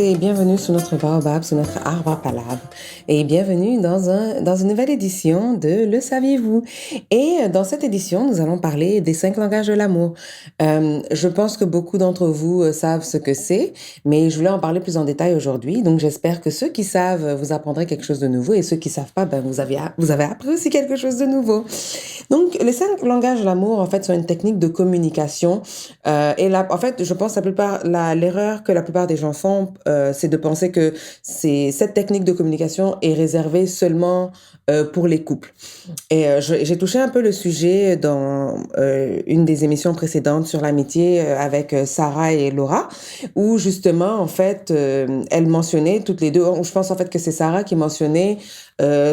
et bienvenue sur notre baobab, sur notre arbre à palabre. Et bienvenue dans une nouvelle édition de Le saviez-vous? Et dans cette édition, nous allons parler des 5 langages de l'amour. Je pense que beaucoup d'entre vous savent ce que c'est, mais je voulais en parler plus en détail aujourd'hui. Donc j'espère que ceux qui savent, vous apprendrez quelque chose de nouveau et ceux qui savent pas, vous avez appris aussi quelque chose de nouveau. Donc les 5 langages de l'amour, en fait, sont une technique de communication. Et là, en fait, je pense l'erreur que la plupart des gens font, c'est de penser que cette technique de communication est réservée seulement pour les couples. Et j'ai touché un peu le sujet dans une des émissions précédentes sur l'amitié avec Sarah et Laura, où justement, en fait, elles mentionnaient toutes les deux, je pense en fait que c'est Sarah qui mentionnait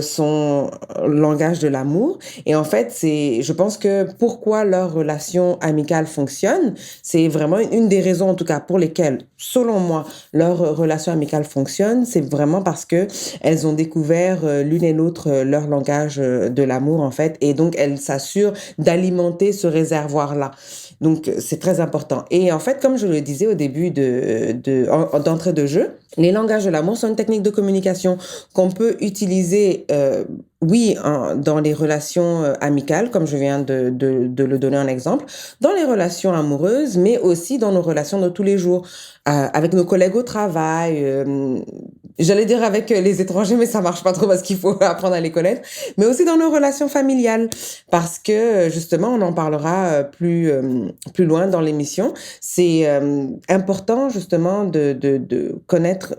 son langage de l'amour. Et en fait, je pense que pourquoi leur relation amicale fonctionne, c'est vraiment une des raisons, en tout cas, pour lesquelles, selon moi, leur relation amicale fonctionne, c'est vraiment parce que elles ont découvert l'une et l'autre leur langage de l'amour, en fait, et donc elles s'assurent d'alimenter ce réservoir-là. Donc, c'est très important. Et en fait, comme je le disais au début d'entrée de jeu, les langages de l'amour sont une technique de communication qu'on peut utiliser, dans les relations amicales, comme je viens de le donner en exemple, dans les relations amoureuses, mais aussi dans nos relations de tous les jours, avec nos collègues au travail, j'allais dire avec les étrangers, mais ça marche pas trop parce qu'il faut apprendre à les connaître, mais aussi dans nos relations familiales, parce que justement, on en parlera plus loin dans l'émission. C'est important justement de connaître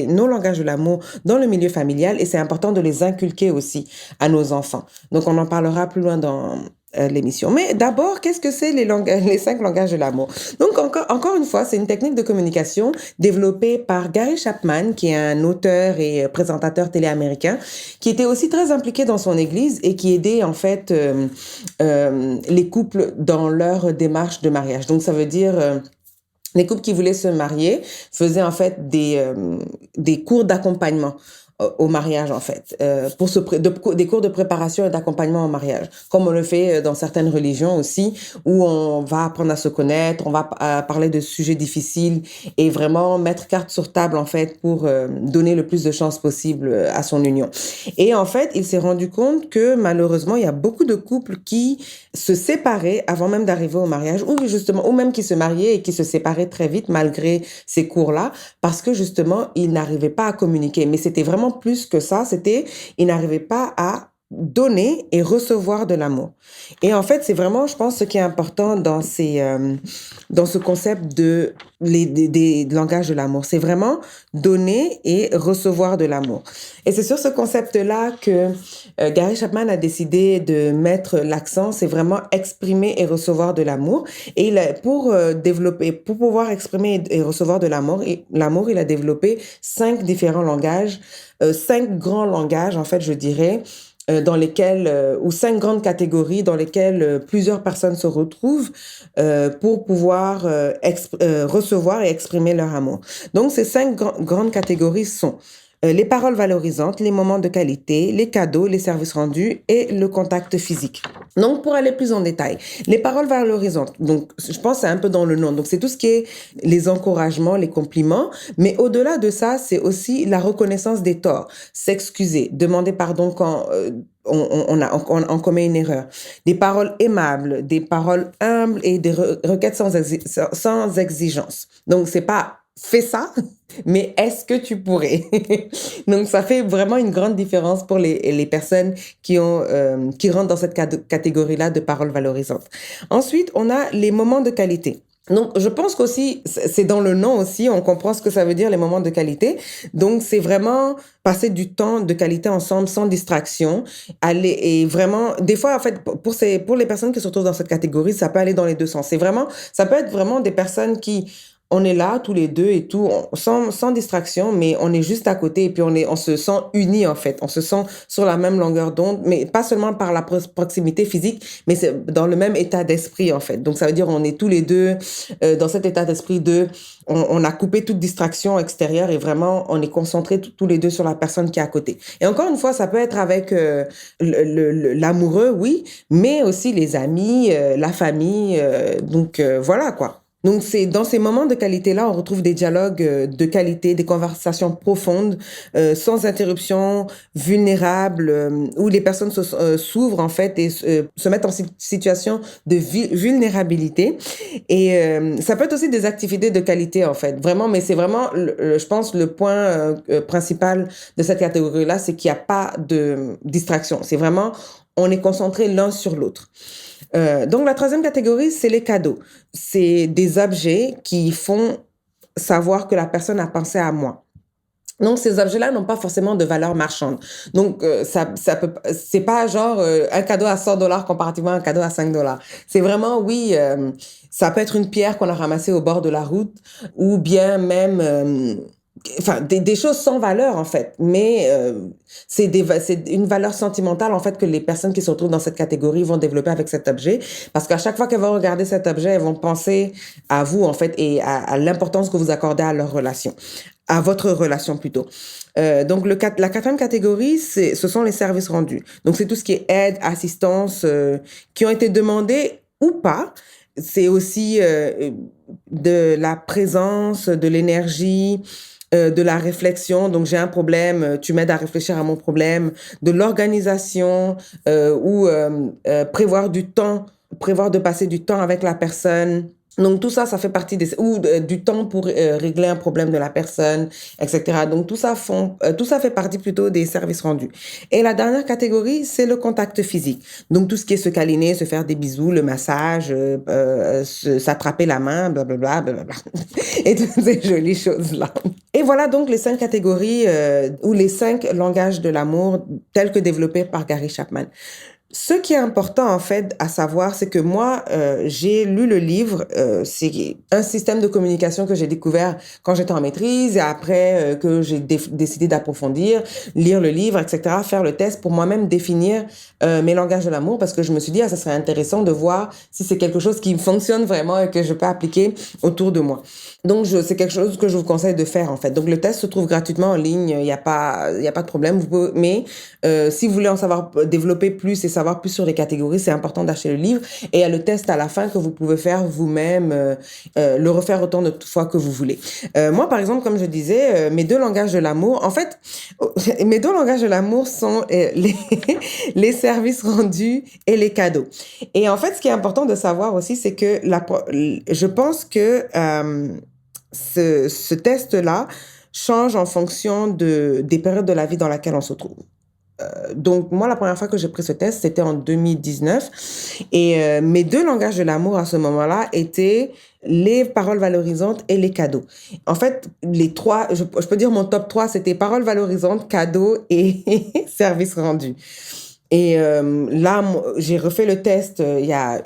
nos langages de l'amour dans le milieu familial, et c'est important de les inculquer aussi à nos enfants. Donc, on en parlera plus loin dans l'émission. Mais d'abord, qu'est-ce que c'est les 5 langages de l'amour? Donc, encore une fois, c'est une technique de communication développée par Gary Chapman, qui est un auteur et présentateur télé américain, qui était aussi très impliqué dans son église et qui aidait en fait les couples dans leur démarche de mariage. Donc, ça veut dire les couples qui voulaient se marier faisaient en fait des cours d'accompagnement au mariage, en fait, des cours de préparation et d'accompagnement au mariage, comme on le fait dans certaines religions aussi, où on va apprendre à se connaître, on va parler de sujets difficiles et vraiment mettre carte sur table, en fait, pour donner le plus de chances possible à son union. Et en fait, il s'est rendu compte que malheureusement, il y a beaucoup de couples qui se séparaient avant même d'arriver au mariage, ou même qui se mariaient et qui se séparaient très vite malgré ces cours-là, parce que justement, ils n'arrivaient pas à communiquer. Mais c'était vraiment plus que ça, ils n'arrivaient pas à donner et recevoir de l'amour. Et en fait, c'est vraiment, je pense, ce qui est important dans ce concept des langages de l'amour. C'est vraiment donner et recevoir de l'amour. Et c'est sur ce concept-là que Gary Chapman a décidé de mettre l'accent, c'est vraiment exprimer et recevoir de l'amour. Et pour pouvoir exprimer et recevoir de l'amour, il a développé 5 différents langages, 5 grands langages, en fait, je dirais, ou 5 grandes catégories dans lesquelles plusieurs personnes se retrouvent pour pouvoir recevoir et exprimer leur amour. Donc, ces 5 grandes catégories sont les paroles valorisantes, les moments de qualité, les cadeaux, les services rendus et le contact physique. Donc, pour aller plus en détail, les paroles valorisantes, donc je pense que c'est un peu dans le nom, donc c'est tout ce qui est les encouragements, les compliments, mais au-delà de ça, c'est aussi la reconnaissance des torts, s'excuser, demander pardon quand on commet une erreur, des paroles aimables, des paroles humbles et des requêtes sans exigence. Donc, c'est pas fais ça, mais est-ce que tu pourrais? Donc, ça fait vraiment une grande différence pour les personnes qui rentrent dans cette catégorie-là de paroles valorisantes. Ensuite, on a les moments de qualité. Donc, je pense qu'aussi, c'est dans le nom aussi, on comprend ce que ça veut dire, les moments de qualité. Donc, c'est vraiment passer du temps de qualité ensemble sans distraction. Et vraiment, des fois, en fait, pour les personnes qui se retrouvent dans cette catégorie, ça peut aller dans les deux sens. Ça peut être vraiment des personnes on est là tous les deux et tout, sans distraction, mais on est juste à côté et puis on se sent unis, en fait. On se sent sur la même longueur d'onde, mais pas seulement par la proximité physique, mais c'est dans le même état d'esprit, en fait. Donc, ça veut dire on est tous les deux dans cet état d'esprit on a coupé toute distraction extérieure et vraiment, on est concentrés tous les deux sur la personne qui est à côté. Et encore une fois, ça peut être avec l'amoureux, oui, mais aussi les amis, la famille. Donc, voilà, quoi. Donc, c'est dans ces moments de qualité-là, on retrouve des dialogues de qualité, des conversations profondes, sans interruption, vulnérables, où les personnes s'ouvrent en fait et se mettent en situation de vulnérabilité. Et ça peut être aussi des activités de qualité en fait, vraiment. Mais c'est vraiment, je pense, le point principal de cette catégorie-là, c'est qu'il n'y a pas de distraction. C'est vraiment, on est concentré l'un sur l'autre. Donc, la troisième catégorie, c'est les cadeaux. C'est des objets qui font savoir que la personne a pensé à moi. Donc, ces objets-là n'ont pas forcément de valeur marchande. Donc, c'est pas genre un cadeau à $100 comparativement à un cadeau à $5. C'est vraiment, oui, ça peut être une pierre qu'on a ramassée au bord de la route ou bien même, enfin, des choses sans valeur, en fait. Mais c'est une valeur sentimentale, en fait, que les personnes qui se retrouvent dans cette catégorie vont développer avec cet objet. Parce qu'à chaque fois qu'elles vont regarder cet objet, elles vont penser à vous, en fait, et à l'importance que vous accordez à leur relation, à votre relation plutôt. Donc, la quatrième catégorie, ce sont les services rendus. Donc, c'est tout ce qui est aide, assistance, qui ont été demandés ou pas. C'est aussi de la présence, de l'énergie, de la réflexion. Donc, j'ai un problème, tu m'aides à réfléchir à mon problème, de l'organisation ou prévoir du temps, prévoir de passer du temps avec la personne. Donc, tout ça, ça fait partie du temps pour régler un problème de la personne, etc. Donc, tout ça fait partie plutôt des services rendus. Et la dernière catégorie, c'est le contact physique. Donc, tout ce qui est se câliner, se faire des bisous, le massage, s'attraper la main, blablabla, blablabla. Et toutes ces jolies choses-là. Et voilà donc les 5 catégories ou les 5 langages de l'amour tels que développés par Gary Chapman. Ce qui est important, en fait, à savoir, c'est que moi, j'ai lu le livre. C'est un système de communication que j'ai découvert quand j'étais en maîtrise et après que j'ai décidé d'approfondir, lire le livre, etc., faire le test pour moi-même définir mes langages de l'amour parce que je me suis dit, ça serait intéressant de voir si c'est quelque chose qui fonctionne vraiment et que je peux appliquer autour de moi. Donc, c'est quelque chose que je vous conseille de faire, en fait. Donc, le test se trouve gratuitement en ligne. Il y a pas de problème. Mais si vous voulez en savoir, développer plus et savoir plus sur les catégories, c'est important d'acheter le livre. Et il y a le test à la fin que vous pouvez faire vous-même, le refaire autant de fois que vous voulez. Moi, par exemple, comme je disais, mes 2 langages de l'amour, en fait, mes 2 langages de l'amour sont les services rendus et les cadeaux. Et en fait, ce qui est important de savoir aussi, c'est que je pense que ce test-là change en fonction des périodes de la vie dans laquelle on se trouve. Donc, moi, la première fois que j'ai pris ce test, c'était en 2019. Et mes 2 langages de l'amour à ce moment-là étaient les paroles valorisantes et les cadeaux. En fait, les 3, je peux dire mon top 3, c'était paroles valorisantes, cadeaux et services rendus. Et là, j'ai refait le test il y a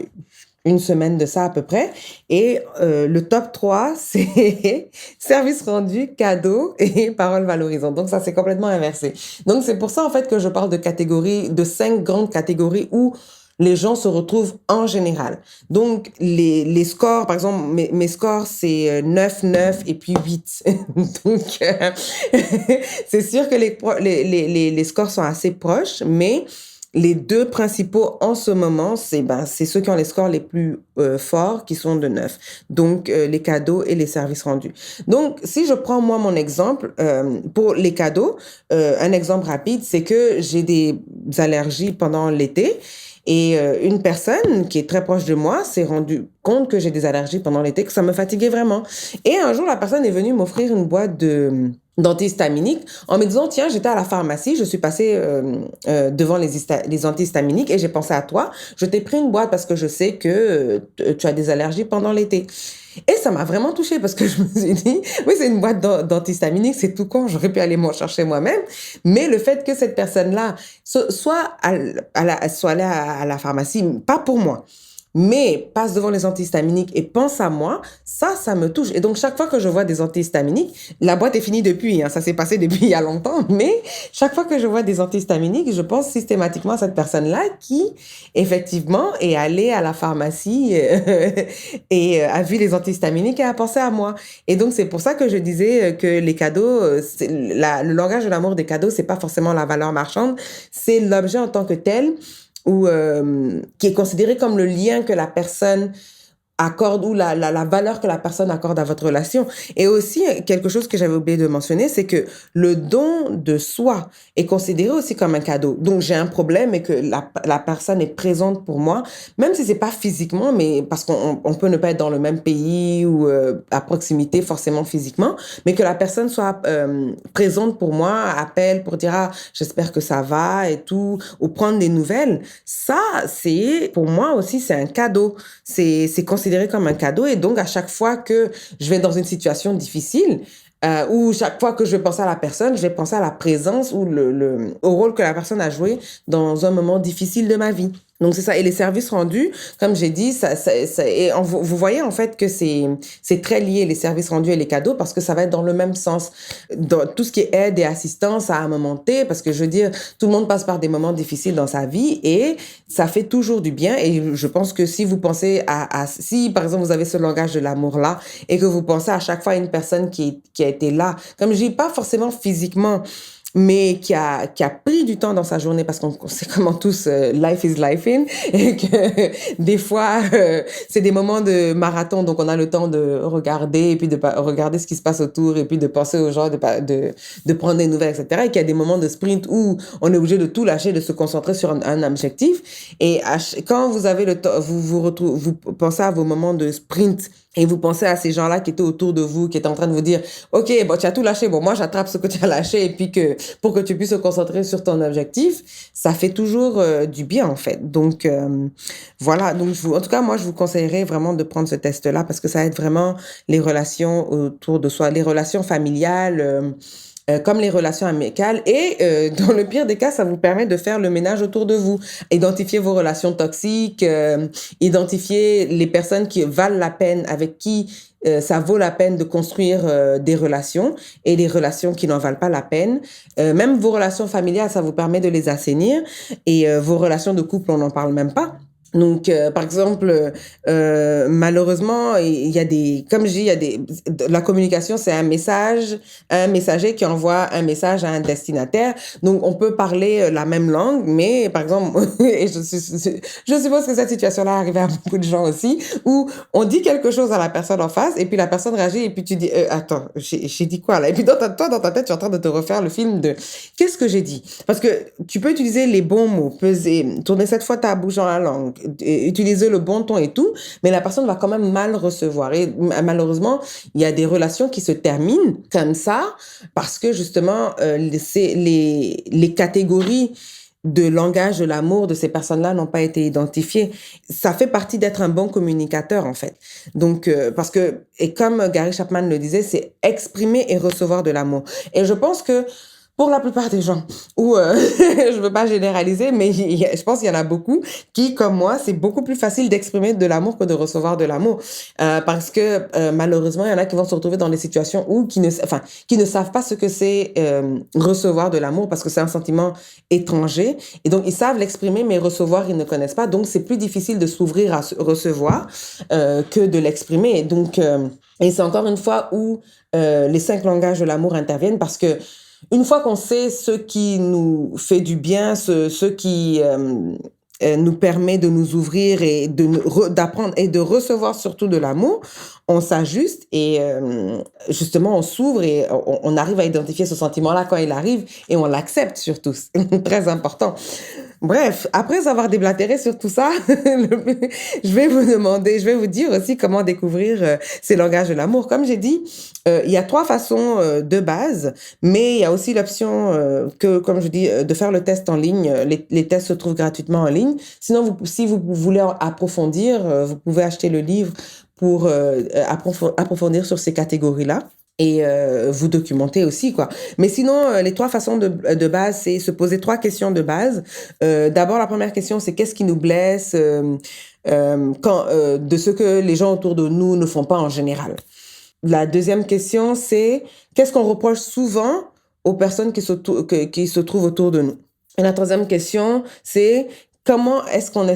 une semaine de ça à peu près. Et le top 3, c'est service rendu, cadeau et paroles valorisantes. Donc, ça, c'est complètement inversé. Donc, c'est pour ça, en fait, que je parle de 5 grandes catégories où les gens se retrouvent en général. Donc, les scores, par exemple, mes scores, c'est 9, 9 et puis 8. Donc, c'est sûr que les scores sont assez proches, mais les 2 principaux en ce moment, c'est ceux qui ont les scores les plus forts, qui sont de 9. Donc, les cadeaux et les services rendus. Donc, si je prends moi mon exemple, pour les cadeaux, un exemple rapide, c'est que j'ai des allergies pendant l'été. Et une personne qui est très proche de moi s'est rendue compte que j'ai des allergies pendant l'été, que ça me fatiguait vraiment. Et un jour, la personne est venue m'offrir une boîte d'antihistaminiques en me disant, tiens, j'étais à la pharmacie, je suis passée devant les antihistaminiques et j'ai pensé à toi. Je t'ai pris une boîte parce que je sais que tu as des allergies pendant l'été. Et ça m'a vraiment touchée parce que je me suis dit, oui, c'est une boîte d'antihistaminiques, c'est tout con, j'aurais pu aller m'en chercher moi-même. Mais le fait que cette personne-là soit allée à la pharmacie, pas pour moi, mais passe devant les antihistaminiques et pense à moi, ça me touche. Et donc, chaque fois que je vois des antihistaminiques, la boîte est finie depuis, hein, ça s'est passé depuis il y a longtemps, mais chaque fois que je vois des antihistaminiques, je pense systématiquement à cette personne-là qui, effectivement, est allée à la pharmacie et a vu les antihistaminiques et a pensé à moi. Et donc, c'est pour ça que je disais que les cadeaux, le langage de l'amour des cadeaux, c'est pas forcément la valeur marchande, c'est l'objet en tant que tel ou qui est considéré comme le lien que la personne accorde ou la valeur que la personne accorde à votre relation. Et aussi, quelque chose que j'avais oublié de mentionner, c'est que le don de soi est considéré aussi comme un cadeau. Donc, j'ai un problème et que la personne est présente pour moi, même si c'est pas physiquement, mais parce qu'on peut ne pas être dans le même pays ou à proximité forcément physiquement, mais que la personne soit présente pour moi, appelle pour dire ah, j'espère que ça va et tout, ou prendre des nouvelles. Ça, c'est pour moi aussi c'est un cadeau. C'est considéré comme un cadeau et donc à chaque fois que je vais dans une situation difficile, ou chaque fois que je vais penser à la personne, je vais penser à la présence ou au rôle que la personne a joué dans un moment difficile de ma vie. Donc c'est ça. Et les services rendus, comme j'ai dit, vous voyez en fait que c'est très lié les services rendus et les cadeaux parce que ça va être dans le même sens. Dans tout ce qui est aide et assistance à un moment T, parce que je veux dire, tout le monde passe par des moments difficiles dans sa vie et ça fait toujours du bien. Et je pense que si vous pensez si par exemple vous avez ce langage de l'amour là et que vous pensez à chaque fois à une personne qui a été là, comme je dis pas forcément physiquement, mais qui a pris du temps dans sa journée parce qu'on sait comment tous life is life in et que des fois c'est des moments de marathon donc on a le temps de regarder et puis de regarder ce qui se passe autour et puis de penser aux gens de prendre des nouvelles etc et qu'il y a des moments de sprint où on est obligé de tout lâcher de se concentrer sur un objectif et quand vous avez le temps vous pensez à vos moments de sprint et vous pensez à ces gens-là qui étaient autour de vous, qui étaient en train de vous dire, OK, bon, tu as tout lâché, bon, moi, j'attrape ce que tu as lâché, et puis pour que tu puisses te concentrer sur ton objectif, ça fait toujours du bien, en fait. Donc, voilà. Donc, en tout cas, moi, je vous conseillerais vraiment de prendre ce test-là parce que ça aide vraiment les relations autour de soi, les relations familiales, comme les relations amicales. Et dans le pire des cas, ça vous permet de faire le ménage autour de vous. Identifier vos relations toxiques, identifier les personnes qui valent la peine, avec qui ça vaut la peine de construire des relations et les relations qui n'en valent pas la peine. Même vos relations familiales, ça vous permet de les assainir. Et vos relations de couple, on n'en parle même pas. Donc, par exemple, malheureusement, il y a comme je dis, la communication, c'est un messager qui envoie un message à un destinataire. Donc, on peut parler la même langue, mais par exemple, et je suppose que cette situation-là arrive à beaucoup de gens aussi, où on dit quelque chose à la personne en face, et puis la personne réagit, et puis tu dis, attends, j'ai dit quoi là? Et puis toi, dans ta tête, tu es en train de te refaire le film de qu'est-ce que j'ai dit? Parce que tu peux utiliser les bons mots, peser, tourner cette fois ta bouche dans la langue, utiliser le bon ton et tout, mais la personne va quand même mal recevoir. Et malheureusement, il y a des relations qui se terminent comme ça parce que justement, les catégories de langage de l'amour de ces personnes-là n'ont pas été identifiées. Ça fait partie d'être un bon communicateur, en fait. Donc, parce que, et comme Gary Chapman le disait, c'est exprimer et recevoir de l'amour. Et je pense que pour la plupart des gens, ou je veux pas généraliser, mais je pense qu'il y en a beaucoup qui, comme moi, c'est beaucoup plus facile d'exprimer de l'amour que de recevoir de l'amour, parce que malheureusement, il y en a qui vont se retrouver dans des situations où qui ne savent pas ce que c'est recevoir de l'amour, parce que c'est un sentiment étranger, et donc ils savent l'exprimer, mais recevoir ils ne connaissent pas, donc c'est plus difficile de s'ouvrir à recevoir que de l'exprimer. Donc et c'est encore une fois où les 5 langages de l'amour interviennent, parce que une fois qu'on sait ce qui nous fait du bien, ce qui nous permet de nous ouvrir et d'apprendre et de recevoir surtout de l'amour, on s'ajuste et justement on s'ouvre et on arrive à identifier ce sentiment-là quand il arrive et on l'accepte surtout. C'est très important. Bref, après avoir déblatéré sur tout ça, je vais vous dire aussi comment découvrir ces langages de l'amour. Comme j'ai dit, il y a 3 façons de base, mais il y a aussi l'option comme je dis, de faire le test en ligne. Les tests se trouvent gratuitement en ligne. Sinon, si vous voulez approfondir, vous pouvez acheter le livre pour approfondir sur ces catégories-là. Et vous documenter aussi, quoi. Mais sinon, les 3 façons de base, c'est se poser 3 questions de base. D'abord, la première question, c'est qu'est-ce qui nous blesse de ce que les gens autour de nous ne font pas en général. La deuxième question, c'est qu'est-ce qu'on reproche souvent aux personnes qui se trouvent autour de nous. Et la troisième question, c'est comment est-ce qu'on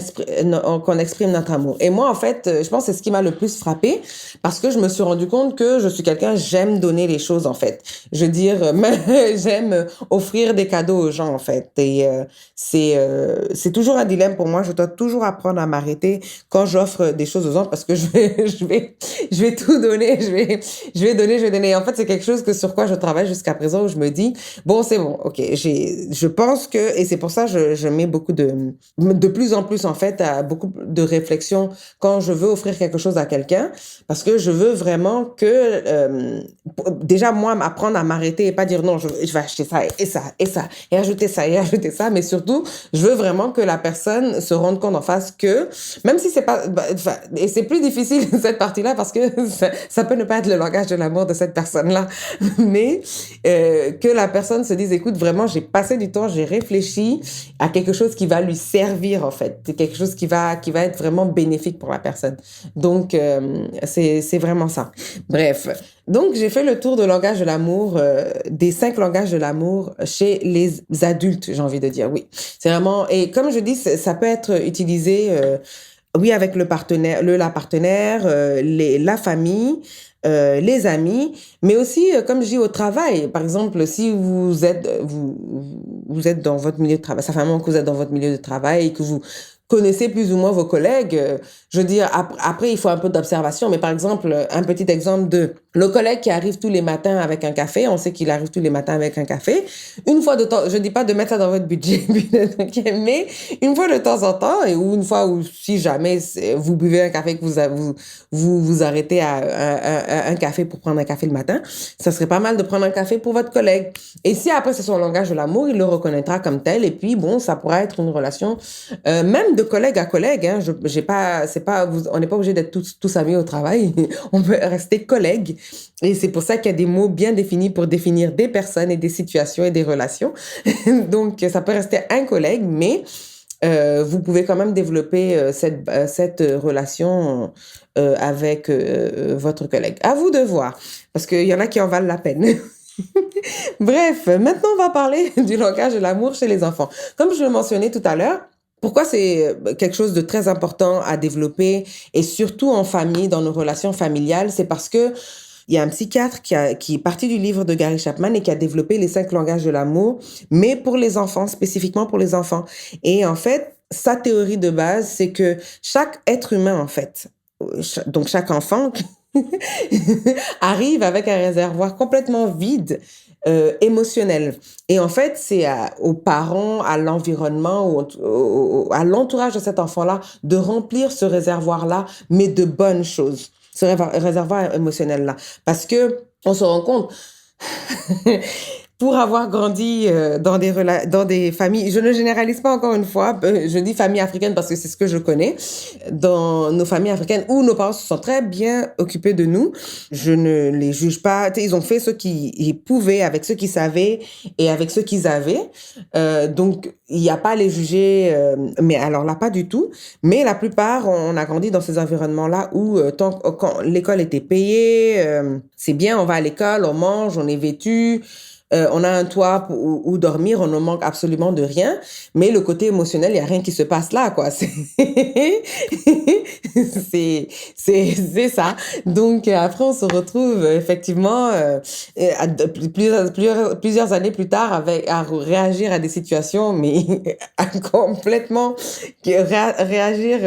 exprime notre amour. Et moi, en fait, je pense que c'est ce qui m'a le plus frappé parce que je me suis rendu compte que je suis quelqu'un, j'aime donner les choses, en fait. Je veux dire, j'aime offrir des cadeaux aux gens, en fait. Et c'est toujours un dilemme pour moi. Je dois toujours apprendre à m'arrêter quand j'offre des choses aux gens parce que je vais tout donner. Je vais donner. En fait, c'est quelque chose sur quoi je travaille jusqu'à présent où je me dis, bon, c'est bon, ok, je pense que, et c'est pour ça que je mets beaucoup de plus en plus, en fait, à beaucoup de réflexion quand je veux offrir quelque chose à quelqu'un, parce que je veux vraiment que, déjà, moi, apprendre à m'arrêter et pas dire non, je vais acheter ça et ça et ça, et ajouter ça, mais surtout, je veux vraiment que la personne se rende compte en face que, même si c'est pas, et c'est plus difficile cette partie-là parce que ça peut ne pas être le langage de l'amour de cette personne-là, mais que la personne se dise, écoute, vraiment, j'ai passé du temps, j'ai réfléchi à quelque chose qui va lui servir, en fait. C'est quelque chose qui va être vraiment bénéfique pour la personne. Donc, c'est vraiment ça. Bref. Donc, j'ai fait le tour de langage de l'amour, des 5 langages de l'amour chez les adultes, j'ai envie de dire, oui. C'est vraiment, et comme je dis, ça peut être utilisé, oui, avec le partenaire, la partenaire, la famille, les amis, mais aussi, comme je dis, au travail. Par exemple, si vous êtes dans votre milieu de travail, ça fait un moment que vous êtes dans votre milieu de travail et que vous connaissez plus ou moins vos collègues, je veux dire, après, il faut un peu d'observation, mais par exemple, un petit exemple de le collègue qui arrive tous les matins avec un café, on sait qu'il arrive tous les matins avec un café, une fois de temps, je dis pas de mettre ça dans votre budget, mais une fois de temps en temps, ou une fois où si jamais vous buvez un café, que vous arrêtez à un café pour prendre un café le matin, ça serait pas mal de prendre un café pour votre collègue. Et si après c'est son langage de l'amour, il le reconnaîtra comme tel, et puis bon, ça pourra être une relation, même de collègue à collègue, hein, on n'est pas obligé d'être tous amis au travail, on peut rester collègues. Et c'est pour ça qu'il y a des mots bien définis pour définir des personnes et des situations et des relations. Donc, ça peut rester un collègue, mais vous pouvez quand même développer cette relation avec votre collègue. À vous de voir, parce qu'il y en a qui en valent la peine. Bref, maintenant on va parler du langage de l'amour chez les enfants. Comme je le mentionnais tout à l'heure, pourquoi c'est quelque chose de très important à développer et surtout en famille, dans nos relations familiales, c'est parce que il y a un psychiatre qui est parti du livre de Gary Chapman et qui a développé les 5 langages de l'amour, mais pour les enfants, spécifiquement pour les enfants. Et en fait, sa théorie de base, c'est que chaque être humain, en fait, donc chaque enfant, arrive avec un réservoir complètement vide, émotionnel. Et en fait, c'est aux parents, à l'environnement, à l'entourage de cet enfant-là, de remplir ce réservoir-là, mais de bonnes choses. Ce réservoir émotionnel-là. Parce que on se rend compte, pour avoir grandi dans des familles, je ne généralise pas encore une fois, je dis famille africaine parce que c'est ce que je connais, dans nos familles africaines où nos parents se sont très bien occupés de nous, je ne les juge pas, ils ont fait ce qu'ils pouvaient avec ce qu'ils savaient et avec ce qu'ils avaient, donc il n'y a pas à les juger, mais alors là pas du tout, mais la plupart on a grandi dans ces environnements-là où quand l'école était payée, c'est bien, on va à l'école, on mange, on est vêtu, on a un toit où dormir, on ne manque absolument de rien, mais le côté émotionnel, il n'y a rien qui se passe là, quoi. C'est ça. Donc, après, on se retrouve effectivement plusieurs années plus tard à réagir à des situations, mais à complètement réagir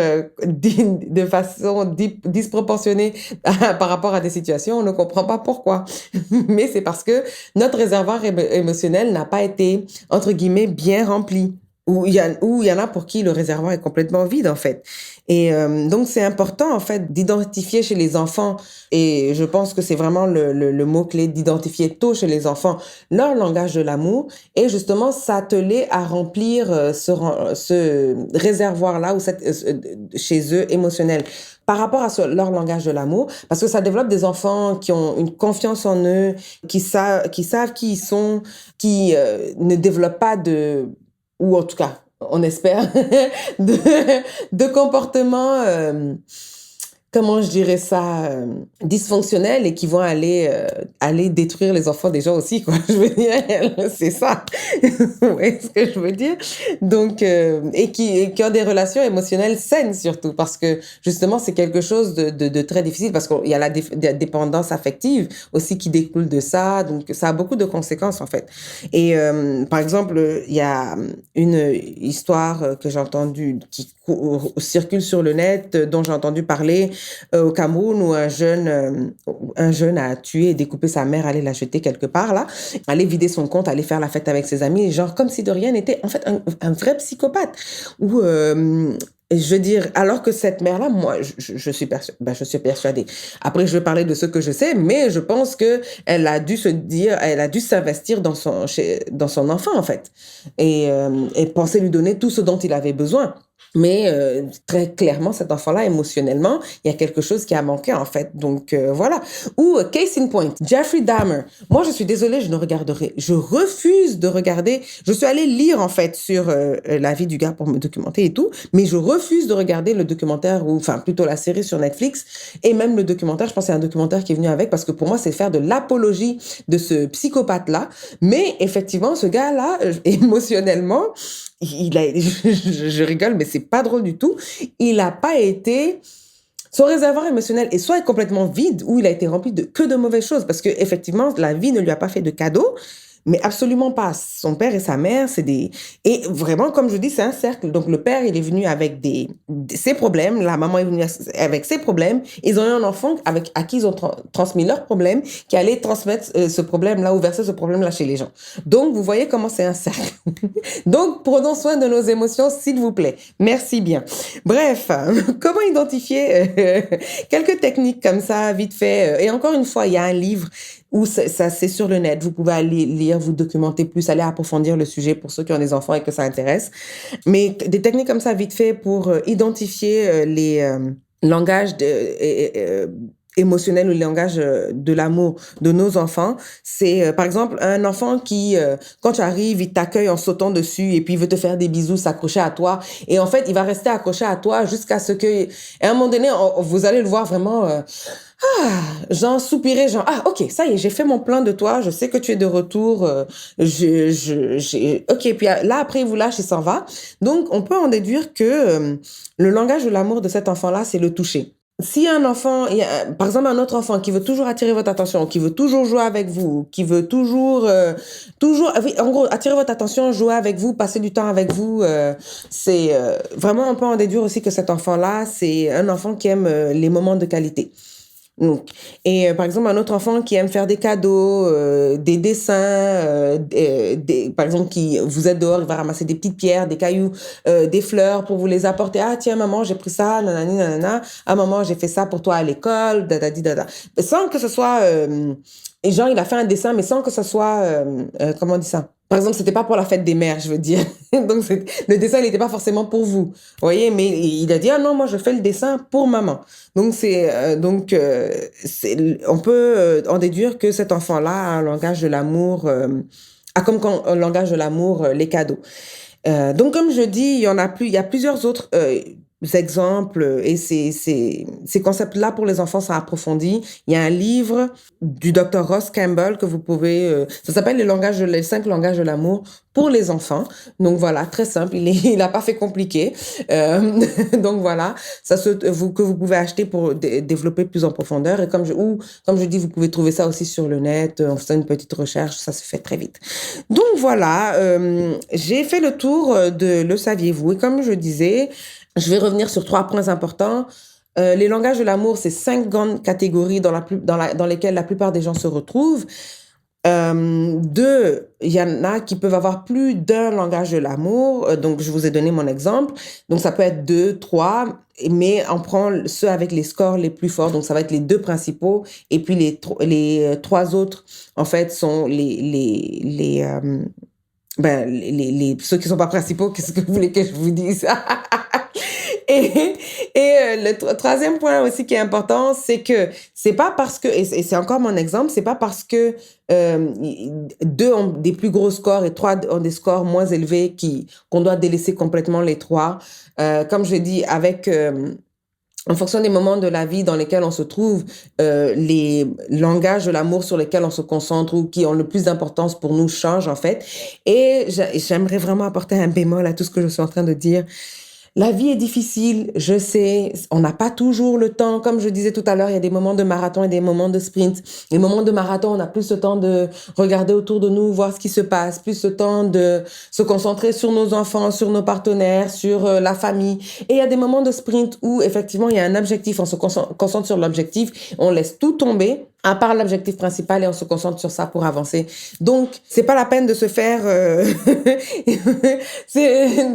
de façon disproportionnée par rapport à des situations, on ne comprend pas pourquoi. Mais c'est parce que notre réservoir émotionnel n'a pas été, entre guillemets, bien rempli. Ou il y en a pour qui le réservoir est complètement vide, en fait. Et donc, c'est important, en fait, d'identifier chez les enfants, et je pense que c'est vraiment le mot-clé, d'identifier tôt chez les enfants leur langage de l'amour, et justement s'atteler à remplir ce réservoir-là ou chez eux émotionnel par rapport à leur langage de l'amour, parce que ça développe des enfants qui ont une confiance en eux, qui savent qui ils sont, qui ne développent pas ou en tout cas, on espère, de, de comportements, comment je dirais ça, dysfonctionnels et qui vont aller détruire les enfants des gens aussi, quoi. Je veux dire, c'est ça. Vous voyez ce que je veux dire? Donc, et qui ont des relations émotionnelles saines surtout, parce que justement, c'est quelque chose de très difficile, parce qu'il y a la dépendance affective aussi qui découle de ça, donc ça a beaucoup de conséquences en fait. Et par exemple, il y a une histoire que j'ai entendue, qui circule sur le net, dont j'ai entendu parler au Cameroun, où un jeune a tué et découpé sa mère, allé la jeter quelque part là, aller vider son compte, aller faire la fête avec ses amis, genre comme si de rien n'était, en fait un vrai psychopathe. Ou je veux dire, alors que cette mère-là, moi, je suis persuadée. Après, je vais parler de ce que je sais, mais je pense que elle a dû s'investir dans son enfant, en fait, et penser lui donner tout ce dont il avait besoin. Mais très clairement, cet enfant-là, émotionnellement, il y a quelque chose qui a manqué, en fait. Donc, voilà. Ou, case in point, Jeffrey Dahmer. Moi, je suis désolée, je refuse de regarder. Je suis allée lire, en fait, sur la vie du gars pour me documenter et tout, mais je refuse de regarder le documentaire, ou enfin, plutôt la série sur Netflix, et même le documentaire, je pense que c'est un documentaire qui est venu avec, parce que pour moi, c'est faire de l'apologie de ce psychopathe-là. Mais effectivement, ce gars-là, émotionnellement, je rigole, mais c'est pas drôle du tout. Il a pas été, son réservoir émotionnel est soit complètement vide, ou il a été rempli que de mauvaises choses, parce que effectivement, la vie ne lui a pas fait de cadeaux, mais absolument pas. Son père et sa mère, et vraiment, comme je dis, c'est un cercle. Donc, le père, il est venu avec ses problèmes. La maman est venue avec ses problèmes. Ils ont eu un enfant à qui ils ont transmis leurs problèmes, qui allait transmettre ce problème-là, ou verser ce problème-là chez les gens. Donc, vous voyez comment c'est un cercle. Donc, prenons soin de nos émotions, s'il vous plaît. Merci bien. Bref, comment identifier quelques techniques comme ça, vite fait. Et encore une fois, il y a un livre où ça, c'est sur le net. Vous pouvez aller lire, vous documenter plus, aller approfondir le sujet pour ceux qui ont des enfants et que ça intéresse. Mais des techniques comme ça, vite fait, pour identifier les langages émotionnels, ou les langages de l'amour de nos enfants. C'est, par exemple, un enfant qui, quand tu arrives, il t'accueille en sautant dessus et puis il veut te faire des bisous, s'accrocher à toi. Et en fait, il va rester accroché à toi jusqu'à ce que, à un moment donné, vous allez le voir vraiment... genre soupirer, genre, ok, ça y est, j'ai fait mon plan de toi, je sais que tu es de retour, ok, puis là, après, il vous lâche, il s'en va. Donc, on peut en déduire que le langage de l'amour de cet enfant-là, c'est le toucher. Si un enfant, par exemple, un autre enfant qui veut toujours attirer votre attention, qui veut toujours jouer avec vous, qui veut toujours, en gros, attirer votre attention, jouer avec vous, passer du temps avec vous, c'est vraiment, on peut en déduire aussi que cet enfant-là, c'est un enfant qui aime les moments de qualité. Donc, et par exemple, un autre enfant qui aime faire des cadeaux, des dessins, par exemple, qui vous êtes dehors, il va ramasser des petites pierres, des cailloux, des fleurs pour vous les apporter. Ah, tiens, maman, j'ai pris ça, nanani, nanana. Ah, maman, j'ai fait ça pour toi à l'école, dadadi, dada. Sans que ce soit, et genre, il a fait un dessin, mais sans que ce soit, comment on dit ça? Par exemple, c'était pas pour la fête des mères, je veux dire. Donc, le dessin, il n'était pas forcément pour vous. Vous voyez, mais il a dit, ah non, moi, je fais le dessin pour maman. Donc, on peut en déduire que cet enfant-là a un langage de l'amour, a comme un langage de l'amour les cadeaux. Donc, comme je dis, il y a plusieurs autres exemples, et ces concepts-là pour les enfants sont approfondis. Il y a un livre du Dr. Ross Campbell que vous pouvez, ça s'appelle les 5 langages de l'amour pour les enfants. Donc voilà, très simple, il a pas fait compliqué. Donc voilà, que vous pouvez acheter pour développer plus en profondeur. Et comme je dis, vous pouvez trouver ça aussi sur le net, en faisant une petite recherche, ça se fait très vite. Donc voilà, j'ai fait le tour de Le saviez-vous? Et comme je disais, je vais revenir sur 3 points importants. Les langages de l'amour, c'est 5 grandes catégories dans lesquelles la plupart des gens se retrouvent. 2, il y en a qui peuvent avoir plus d'un langage de l'amour. Donc, je vous ai donné mon exemple. Donc, ça peut être 2, 3, mais on prend ceux avec les scores les plus forts. Donc, ça va être les 2 principaux. Et puis, les 3 autres, en fait, sont ceux qui sont pas principaux. Qu'est-ce que vous voulez que je vous dise? Le troisième point aussi qui est important, c'est que c'est pas parce que, et c'est encore mon exemple, c'est pas parce que 2 ont des plus gros scores et 3 ont des scores moins élevés qu'on doit délaisser complètement les 3. Comme je dis, avec en fonction des moments de la vie dans lesquels on se trouve, les langages de l'amour sur lesquels on se concentre ou qui ont le plus d'importance pour nous changent en fait. Et j'aimerais vraiment apporter un bémol à tout ce que je suis en train de dire. La vie est difficile, je sais, on n'a pas toujours le temps. Comme je disais tout à l'heure, il y a des moments de marathon et des moments de sprint. Les moments de marathon, on a plus le temps de regarder autour de nous, voir ce qui se passe, plus le temps de se concentrer sur nos enfants, sur nos partenaires, sur la famille. Et il y a des moments de sprint où effectivement il y a un objectif, on se concentre sur l'objectif, on laisse tout tomber à part l'objectif principal et on se concentre sur ça pour avancer. Donc, c'est pas la peine de se faire, de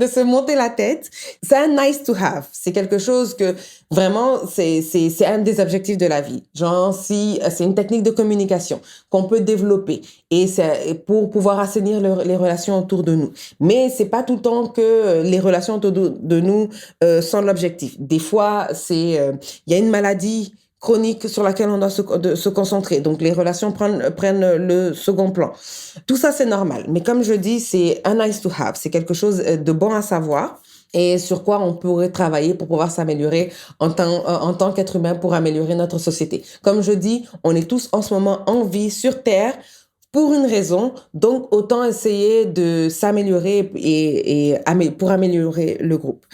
se monter la tête. C'est un nice to have. C'est quelque chose que vraiment, c'est un des objectifs de la vie. Genre, si c'est une technique de communication qu'on peut développer et c'est pour pouvoir assainir les relations autour de nous. Mais c'est pas tout le temps que les relations autour de nous sont l'objectif. Des fois, il y a une maladie chronique sur laquelle on doit se concentrer. Donc, les relations prennent le second plan. Tout ça, c'est normal. Mais comme je dis, c'est un nice to have. C'est quelque chose de bon à savoir et sur quoi on pourrait travailler pour pouvoir s'améliorer en tant qu'être humain pour améliorer notre société. Comme je dis, on est tous en ce moment en vie sur Terre pour une raison, donc autant essayer de s'améliorer pour améliorer le groupe.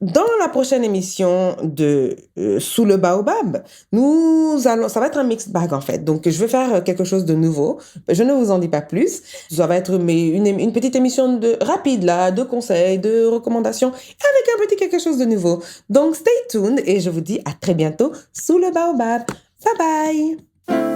Dans la prochaine émission de Sous le baobab, ça va être un mixed bag en fait. Donc je vais faire quelque chose de nouveau. Je ne vous en dis pas plus. Ça va être une petite émission rapide là, de conseils, de recommandations, avec un petit quelque chose de nouveau. Donc stay tuned et je vous dis à très bientôt sous le baobab. Bye bye.